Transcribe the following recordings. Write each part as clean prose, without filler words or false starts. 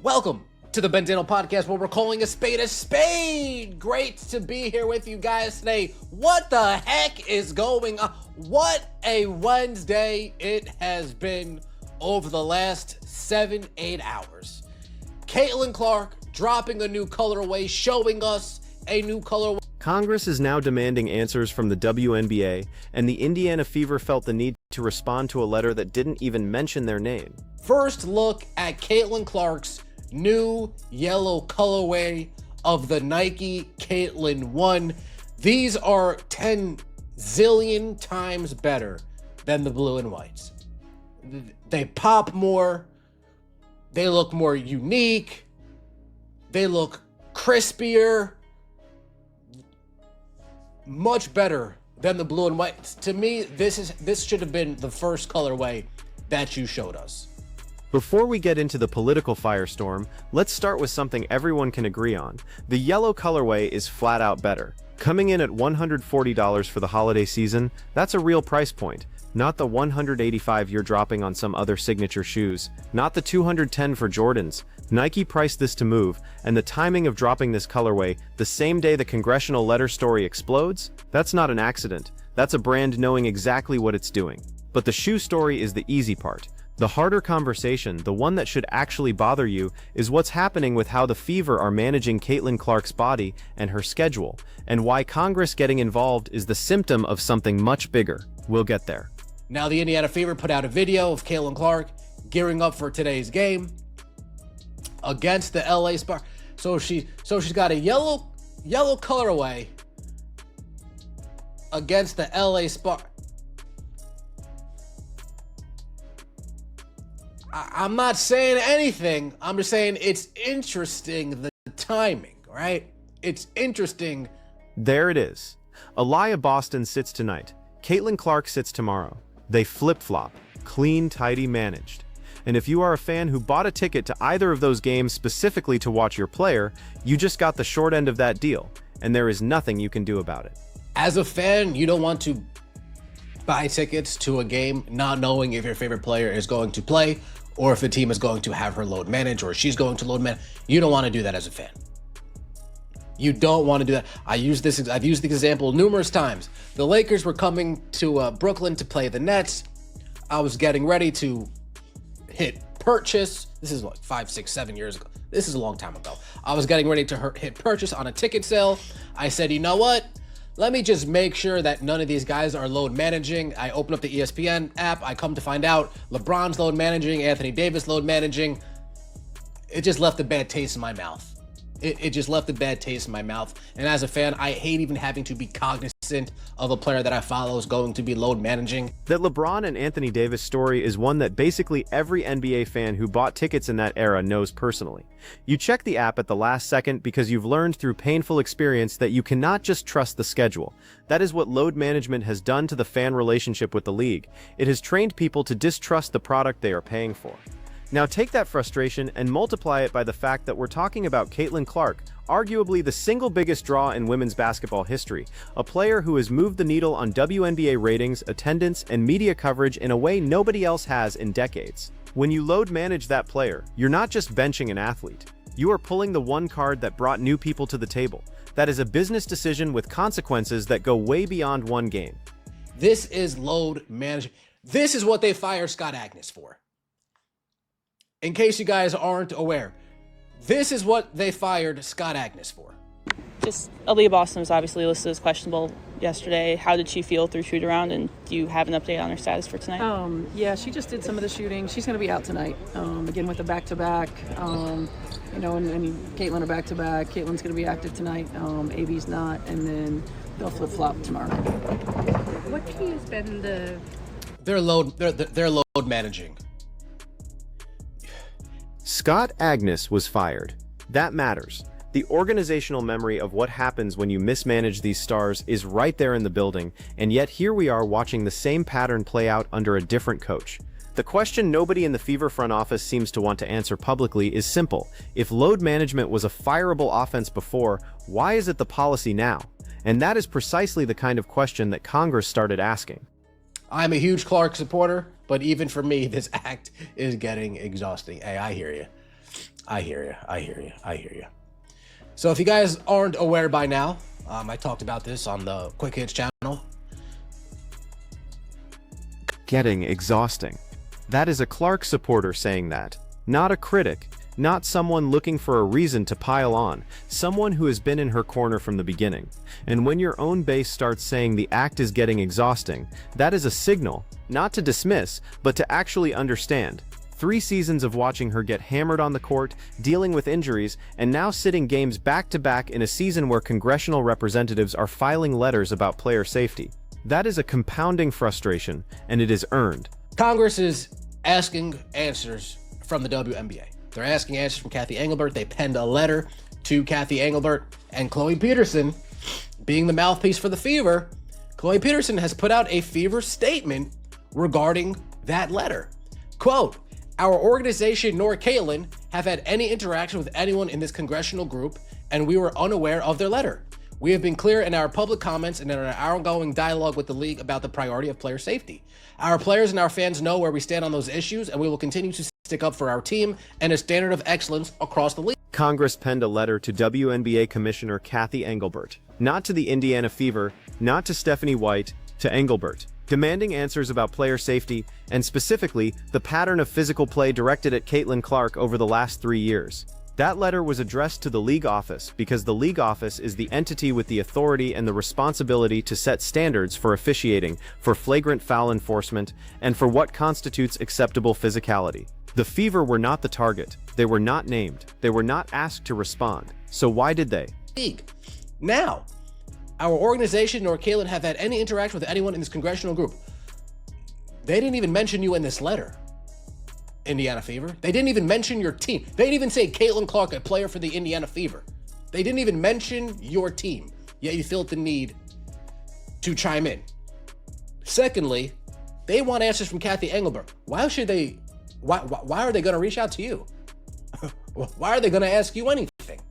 Welcome to the Bendino Podcast, where we're calling a spade a spade. Great to be here with you guys today. What the heck is going on? What a Wednesday it has been over the last 7-8 hours. Caitlin Clark dropping a new colorway, showing us a new colorway. Congress is now demanding answers from the WNBA, and the Indiana Fever felt the need to respond to a letter that didn't even mention their name. First look at Caitlin Clark's new yellow colorway of the Nike Caitlin 1. These are 10 zillion times better than the blue and whites. They pop more. They look more unique. They look crispier. Much better than the blue and whites. To me, this should have been the first colorway that you showed us. Before we get into the political firestorm, let's start with something everyone can agree on. The yellow colorway is flat out better. Coming in at $140 for the holiday season, that's a real price point. Not the $185 you're dropping on some other signature shoes. Not the $210 for Jordans. Nike priced this to move, and the timing of dropping this colorway the same day the Congressional letter story explodes? That's not an accident. That's a brand knowing exactly what it's doing. But the shoe story is the easy part. The harder conversation, the one that should actually bother you, is what's happening with how the Fever are managing Caitlin Clark's body and her schedule, and why Congress getting involved is the symptom of something much bigger. We'll get there. Now, the Indiana Fever put out a video of Caitlin Clark gearing up for today's game against the LA Sparks. So she's got a yellow colorway against the LA Sparks. I'm not saying anything. I'm just saying it's interesting, the timing, right? It's interesting. There it is. Aliyah Boston sits tonight. Caitlin Clark sits tomorrow. They flip-flop. Clean, tidy, managed. And if you are a fan who bought a ticket to either of those games specifically to watch your player, you just got the short end of that deal, and there is nothing you can do about it. As a fan, you don't want to buy tickets to a game not knowing if your favorite player is going to play or if the team is going to have her load manage or she's going to load manage. You don't want to do that as a fan. You don't want to do that. I've used this example numerous times. The Lakers were coming to Brooklyn to play the Nets. I was getting ready to hit purchase. This is like 5, 6, 7 years ago. This is a long time ago. I was getting ready to hit purchase on a ticket sale. I said, you know what? Let me just make sure that none of these guys are load managing. I open up the ESPN app. I come to find out LeBron's load managing, Anthony Davis load managing. It just left a bad taste in my mouth. It just left a bad taste in my mouth. And as a fan, I hate even having to be cognizant of a player that I follow is going to be load managing. That LeBron and Anthony Davis story is one that basically every NBA fan who bought tickets in that era knows personally. You check the app at the last second because you've learned through painful experience that you cannot just trust the schedule. That is what load management has done to the fan relationship with the league. It has trained people to distrust the product they are paying for. Now take that frustration and multiply it by the fact that we're talking about Caitlin Clark, arguably the single biggest draw in women's basketball history, a player who has moved the needle on WNBA ratings, attendance, and media coverage in a way nobody else has in decades. When you load manage that player, you're not just benching an athlete. You are pulling the one card that brought new people to the table. That is a business decision with consequences that go way beyond one game. This is load management. This is what they fired Scott Agnes for. In case you guys aren't aware, this is what they fired Scott Agnes for. Just Aliyah Boston was obviously listed as questionable yesterday. How did she feel through shoot around, and do you have an update on her status for tonight? Yeah, she just did some of the shooting. She's going to be out tonight. Again with the back-to-back. And Caitlin are back-to-back. Caitlin's going to be active tonight. AB's not, and then they'll flip-flop tomorrow. What key has been the? They're load managing. Scott Agnes was fired. That matters. The organizational memory of what happens when you mismanage these stars is right there in the building, and yet here we are watching the same pattern play out under a different coach. The question nobody in the Fever front office seems to want to answer publicly is simple. If load management was a fireable offense before, why is it the policy now? And that is precisely the kind of question that Congress started asking. I'm a huge Clark supporter, but even for me, this act is getting exhausting. Hey, I hear you. I hear you. I hear you. I hear you. So if you guys aren't aware by now, I talked about this on the Quick Hits channel. Getting exhausting. That is a Clark supporter saying that, not a critic, not someone looking for a reason to pile on, someone who has been in her corner from the beginning. And when your own base starts saying the act is getting exhausting, that is a signal, not to dismiss, but to actually understand. 3 seasons of watching her get hammered on the court, dealing with injuries, and now sitting games back-to-back in a season where congressional representatives are filing letters about player safety. That is a compounding frustration, and it is earned. Congress is asking answers from the WNBA. They're asking answers from Kathy Engelbert. They penned a letter to Kathy Engelbert, and Chloe Peterson, being the mouthpiece for the Fever, Chloe Peterson has put out a Fever statement regarding that letter. Quote, "Our organization nor Caitlin have had any interaction with anyone in this congressional group, and we were unaware of their letter. We have been clear in our public comments and in our ongoing dialogue with the league about the priority of player safety. Our players and our fans know where we stand on those issues, and we will continue to stick up for our team and a standard of excellence across the league." Congress penned a letter to WNBA Commissioner Kathy Engelbert, not to the Indiana Fever, not to Stephanie White, to Engelbert, demanding answers about player safety and specifically the pattern of physical play directed at Caitlin Clark over the last 3 years. That letter was addressed to the league office because the league office is the entity with the authority and the responsibility to set standards for officiating, for flagrant foul enforcement, and for what constitutes acceptable physicality. The Fever were not the target. They were not named. They were not asked to respond. So why did they? Now, our organization nor Caitlin have had any interaction with anyone in this congressional group. They didn't even mention you in this letter, Indiana Fever. They didn't even mention your team. They didn't even say Caitlin Clark, a player for the Indiana Fever. They didn't even mention your team, yet you felt the need to chime in. Secondly, they want answers from Kathy Engelbert. Why should they? Why are they going to reach out to you? Why are they going to ask you anything?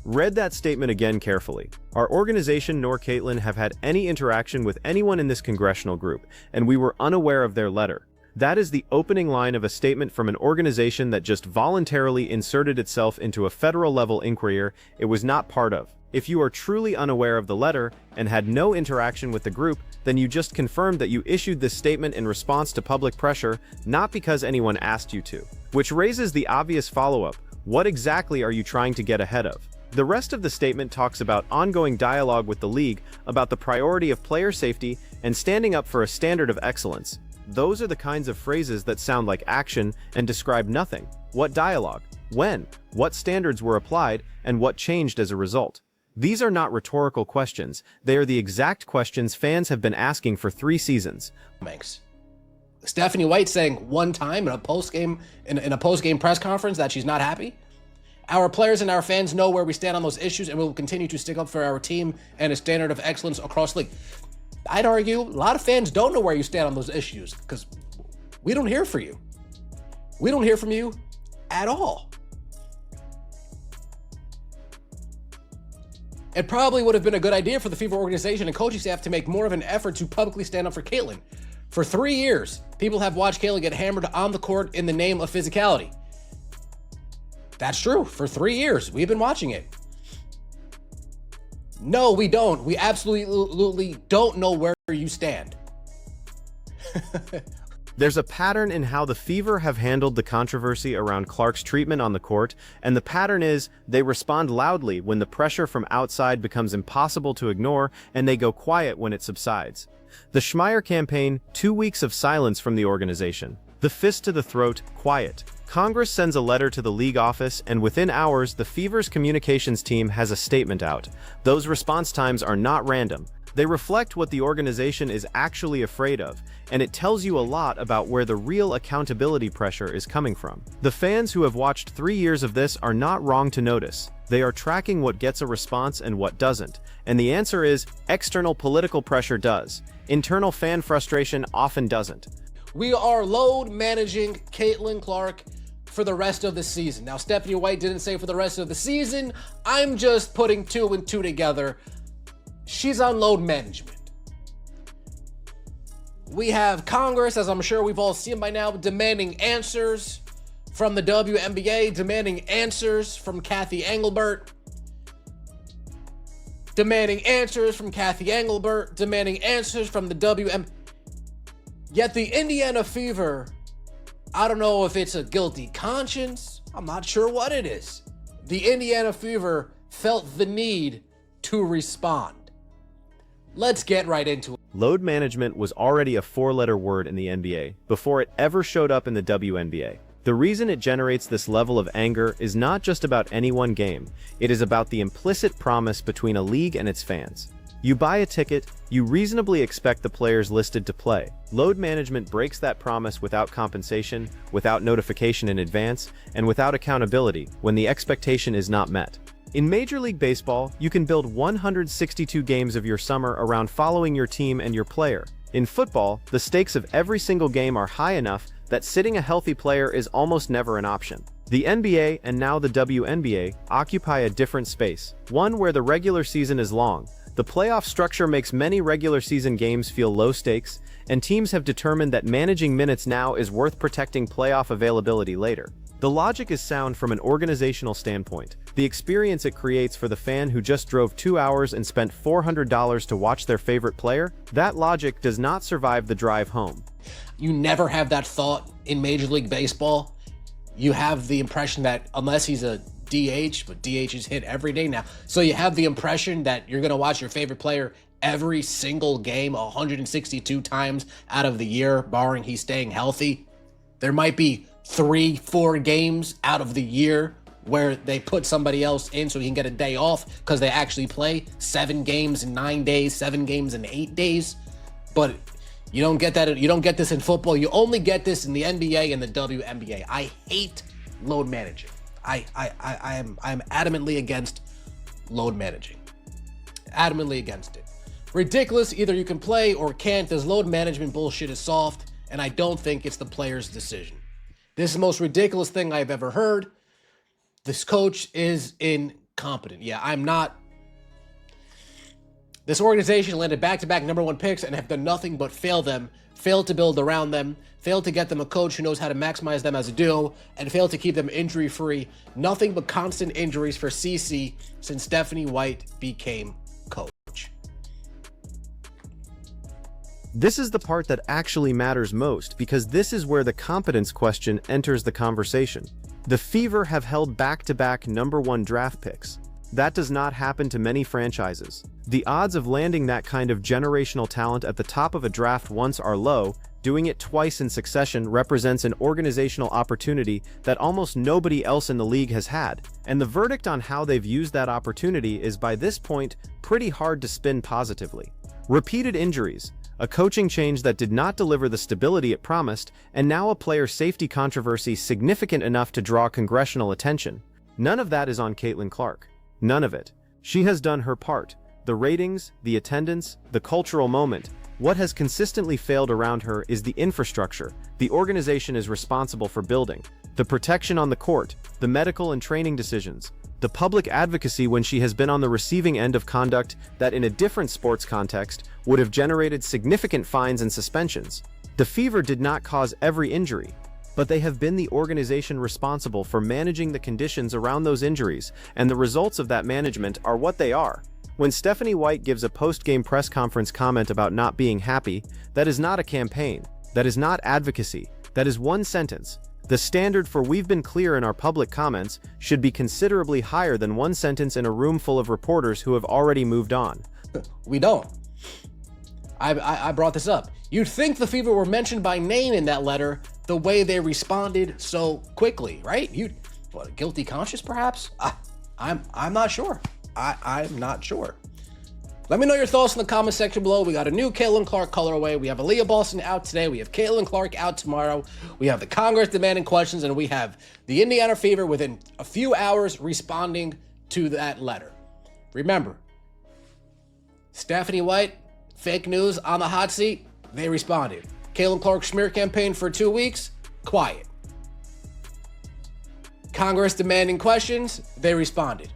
Read that statement again carefully. Our organization nor Caitlin have had any interaction with anyone in this congressional group, and we were unaware of their letter. That is the opening line of a statement from an organization that just voluntarily inserted itself into a federal-level inquiry it was not part of. If you are truly unaware of the letter and had no interaction with the group, then you just confirmed that you issued this statement in response to public pressure, not because anyone asked you to. Which raises the obvious follow-up: what exactly are you trying to get ahead of? The rest of the statement talks about ongoing dialogue with the league, about the priority of player safety, and standing up for a standard of excellence. Those are the kinds of phrases that sound like action and describe nothing. What dialogue? When? What standards were applied? And what changed as a result? These are not rhetorical questions. They are the exact questions fans have been asking for 3 seasons. Thanks. Stephanie White saying one time in a post-game press conference that she's not happy. Our players and our fans know where we stand on those issues, and we will continue to stick up for our team and a standard of excellence across the league. I'd argue a lot of fans don't know where you stand on those issues because we don't hear from you. We don't hear from you at all. It probably would have been a good idea for the Fever organization and coaching staff to make more of an effort to publicly stand up for Caitlin. For 3 years, people have watched Caitlin get hammered on the court in the name of physicality. That's true. For 3 years, we've been watching it. No, we don't. We absolutely don't know where you stand. There's a pattern in how the Fever have handled the controversy around Clark's treatment on the court, and the pattern is they respond loudly when the pressure from outside becomes impossible to ignore, and they go quiet when it subsides. The Schmeier campaign, 2 weeks of silence from the organization. The fist to the throat, quiet. Congress sends a letter to the league office, and within hours, the Fever's communications team has a statement out. Those response times are not random. They reflect what the organization is actually afraid of, and it tells you a lot about where the real accountability pressure is coming from. The fans who have watched 3 years of this are not wrong to notice. They are tracking what gets a response and what doesn't. And the answer is, external political pressure does. Internal fan frustration often doesn't. We are load managing Caitlin Clark for the rest of the season. Now, Stephanie White didn't say for the rest of the season. I'm just putting 2 and 2 together. She's on load management. We have Congress, as I'm sure we've all seen by now, demanding answers from the WNBA demanding answers from Kathy Engelbert. Demanding answers from Kathy Engelbert. Demanding answers from the WNBA. Yet the Indiana Fever, I don't know if it's a guilty conscience. I'm not sure what it is. The Indiana Fever felt the need to respond. Let's get right into it. Load management was already a four-letter word in the NBA before it ever showed up in the WNBA. The reason it generates this level of anger is not just about any one game, it is about the implicit promise between a league and its fans. You buy a ticket, you reasonably expect the players listed to play. Load management breaks that promise without compensation, without notification in advance, and without accountability when the expectation is not met. In Major League Baseball, you can build 162 games of your summer around following your team and your player. In football, the stakes of every single game are high enough that sitting a healthy player is almost never an option. The NBA and now the WNBA occupy a different space, one where the regular season is long. The playoff structure makes many regular season games feel low stakes, and teams have determined that managing minutes now is worth protecting playoff availability later. The logic is sound from an organizational standpoint. The experience it creates for the fan who just drove 2 hours and spent $400 to watch their favorite player, that logic does not survive the drive home. You never have that thought in Major League Baseball. You have the impression that unless he's a DH, but DH is hit every day now. So you have the impression that you're going to watch your favorite player every single game 162 times out of the year, barring he's staying healthy. There might be 3-4 games out of the year where they put somebody else in so he can get a day off because they actually play 7 games in 9 days, 7 games in 8 days. But you don't get that. You don't get this in football. You only get this in the NBA and the WNBA. I hate load managing. I am adamantly against load managing. Adamantly against it. Ridiculous. Either you can play or can't. This load management bullshit is soft, and I don't think it's the player's decision. This is the most ridiculous thing I've ever heard. This coach is incompetent. Yeah, I'm not. This organization landed back-to-back #1 picks and have done nothing but fail them, failed to build around them, failed to get them a coach who knows how to maximize them as a duo, and failed to keep them injury-free. Nothing but constant injuries for CC since Stephanie White became coach. This is the part that actually matters most, because this is where the competence question enters the conversation. The Fever have held back-to-back #1 draft picks. That does not happen to many franchises. The odds of landing that kind of generational talent at the top of a draft once are low. Doing it twice in succession represents an organizational opportunity that almost nobody else in the league has had, and the verdict on how they've used that opportunity is by this point pretty hard to spin positively. Repeated injuries, a coaching change that did not deliver the stability it promised, and now a player safety controversy significant enough to draw congressional attention. None of that is on Caitlin Clark. None of it. She has done her part. The ratings, the attendance, the cultural moment. What has consistently failed around her is the infrastructure the organization is responsible for building, the protection on the court, the medical and training decisions, the public advocacy when she has been on the receiving end of conduct that in a different sports context would have generated significant fines and suspensions. The Fever did not cause every injury, but they have been the organization responsible for managing the conditions around those injuries, and the results of that management are what they are. When Stephanie White gives a post-game press conference comment about not being happy, that is not a campaign, that is not advocacy, that is one sentence. The standard for "we've been clear in our public comments" should be considerably higher than one sentence in a room full of reporters who have already moved on. We don't. I brought this up. You'd think the Fever were mentioned by name in that letter, the way they responded so quickly, right? What, guilty conscience, perhaps? I'm not sure. I'm not sure. Let me know your thoughts in the comment section below. We got a new Caitlin Clark colorway. We have Aaliyah Boston out today. We have Caitlin Clark out tomorrow. We have the Congress demanding questions, and we have the Indiana Fever within a few hours responding to that letter. Remember, Stephanie White, fake news on the hot seat, they responded. Caitlin Clark smear campaign for 2 weeks, quiet. Congress demanding questions, they responded.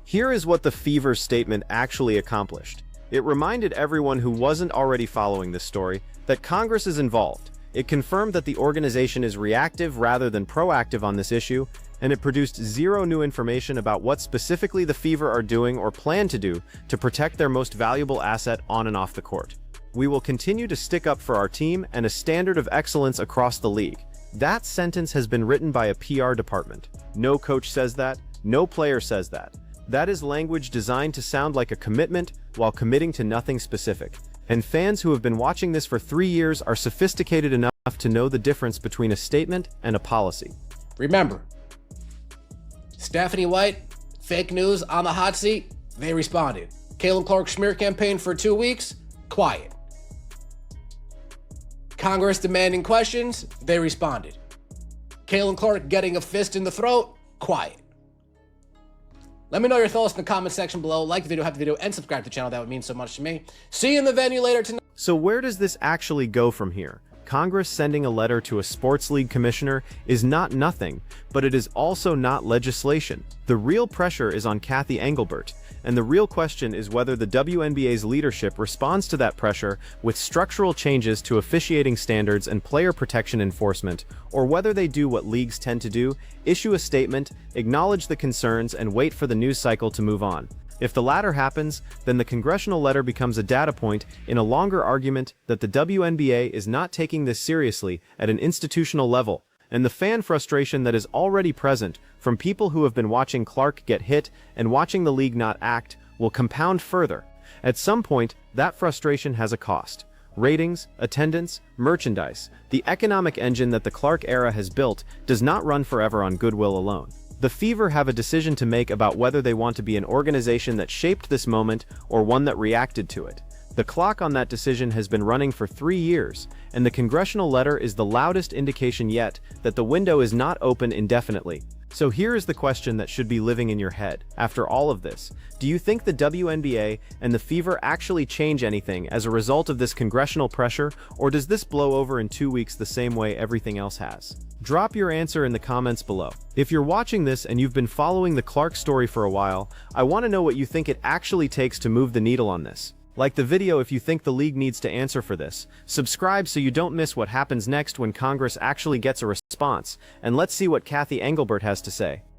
Here is what the Fever's statement actually accomplished. It reminded everyone who wasn't already following this story that Congress is involved, It confirmed that the organization is reactive rather than proactive on this issue, and it produced zero new information about what specifically the Fever are doing or plan to do to protect their most valuable asset on and off the court. We will continue to stick up for our team and a standard of excellence across the league. That sentence has been written by a PR department. No coach says that, no player says that. That is language designed to sound like a commitment while committing to nothing specific. And fans who have been watching this for 3 years are sophisticated enough to know the difference between a statement and a policy. Remember, Stephanie White, fake news on the hot seat, they responded. Caitlin Clark smear campaign for 2 weeks, quiet. Congress demanding questions, they responded. Caitlin Clark getting a fist in the throat, quiet. Let me know your thoughts in the comment section below. Like the video, have the video, and subscribe to the channel. That would mean so much to me. See you in the venue later tonight. So where does this actually go from here? Congress sending a letter to a sports league commissioner is not nothing, but it is also not legislation. The real pressure is on Cathy Engelbert, and the real question is whether the WNBA's leadership responds to that pressure with structural changes to officiating standards and player protection enforcement, or whether they do what leagues tend to do, issue a statement, acknowledge the concerns, and wait for the news cycle to move on. If the latter happens, then the congressional letter becomes a data point in a longer argument that the WNBA is not taking this seriously at an institutional level, and the fan frustration that is already present from people who have been watching Clark get hit and watching the league not act will compound further. At some point, that frustration has a cost. Ratings, attendance, merchandise. The economic engine that the Clark era has built does not run forever on goodwill alone. The Fever have a decision to make about whether they want to be an organization that shaped this moment or one that reacted to it. The clock on that decision has been running for 3 years, and the congressional letter is the loudest indication yet that the window is not open indefinitely. So here is the question that should be living in your head. After all of this, do you think the WNBA and the Fever actually change anything as a result of this congressional pressure, or does this blow over in 2 weeks the same way everything else has? Drop your answer in the comments below. If you're watching this and you've been following the Clark story for a while, I want to know what you think it actually takes to move the needle on this. Like the video if you think the league needs to answer for this. Subscribe so you don't miss what happens next when Congress actually gets a response, and let's see what Cathy Engelbert has to say.